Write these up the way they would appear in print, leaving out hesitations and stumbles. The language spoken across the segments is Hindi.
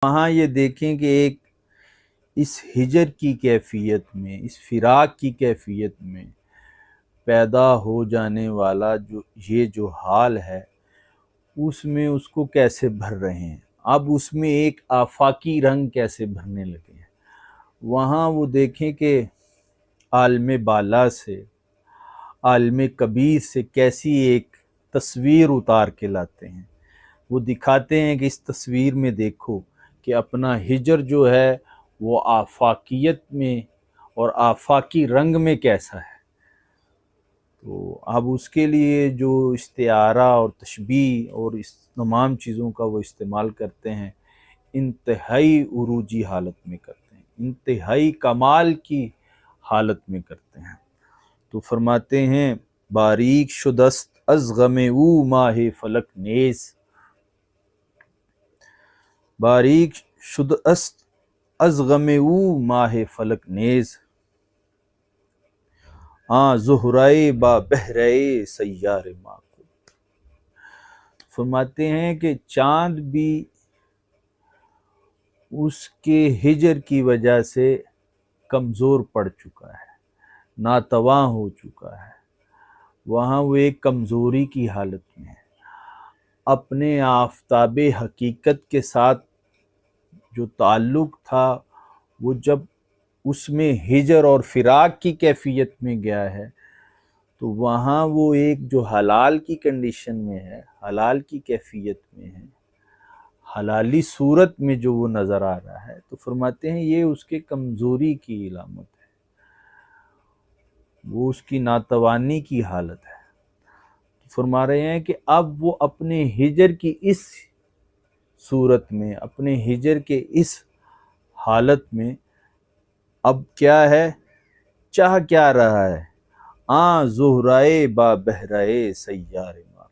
वहाँ ये देखें कि एक इस हिजर की कैफियत में, इस फिराक की कैफियत में पैदा हो जाने वाला जो हाल है, उसमें उसको कैसे भर रहे हैं। अब उसमें एक आफाकी रंग कैसे भरने लगे हैं। वहाँ वो देखें कि आलम बाला से, आलम कबीर से कैसी एक तस्वीर उतार के लाते हैं। वो दिखाते हैं कि इस तस्वीर में देखो कि अपना हिजर जो है वो आफाकियत में और आफाकी रंग में कैसा है। तो अब उसके लिए जो इस्तिआरा और तशबीह और इस तमाम चीज़ों का वो इस्तेमाल करते हैं, इंतहाई उरूजी हालत में करते हैं, इंतहाई कमाल की हालत में करते हैं। तो फरमाते हैं, बारीक शुदस्त अज़ गमे ऊ माहे फलक नेज़, बारीक शुदस्त अज़ गमे ऊ माहे फलक नेज़, ज़ुहराए बा बहराए सैयारे माको। फरमाते हैं कि चांद भी उसके हिजर की वजह से कमज़ोर पड़ चुका है, नातवा हो चुका है। वहाँ वो एक कमज़ोरी की हालत में है। अपने आफ़ताब हकीकत के साथ जो ताल्लुक़ था, वो जब उसमें हिजर और फ़िराक की कैफियत में गया है, तो वहाँ वो एक जो हलाल की कंडीशन में है, हलाल की कैफियत में है, हलाली सूरत में जो वो नज़र आ रहा है, तो फरमाते हैं ये उसके कमज़ोरी की इलामत है, वो उसकी नातवानी की हालत है। तो फरमा रहे हैं कि अब वो अपने हिजर की इस सूरत में, अपने हिजर के इस हालत में अब क्या है, चाह क्या रहा है, ज़ुहराए बा बहराए सैयारे माँ,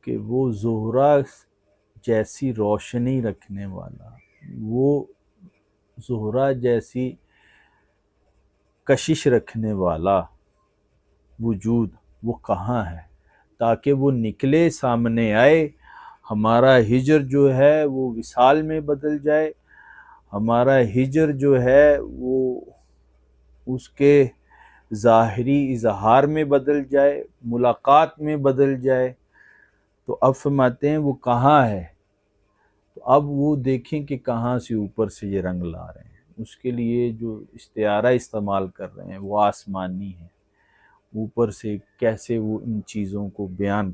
कि वो ज़ोहरा जैसी रोशनी रखने वाला, वो ज़ोहरा जैसी कशिश रखने वाला वजूद वो कहाँ है, ताकि वो निकले, सामने आए, हमारा हिजर जो है वो विसाल में बदल जाए, हमारा हिजर जो है वो उसके ज़ाहिरी इजहार में बदल जाए, मुलाकात में बदल जाए। तो अब फरमाते हैं वो कहाँ है। तो अब वो देखें कि कहाँ से ऊपर से ये रंग ला रहे हैं। उसके लिए जो इस्तिआरा इस्तेमाल कर रहे हैं वो आसमानी है, ऊपर से कैसे वो इन चीज़ों को बयान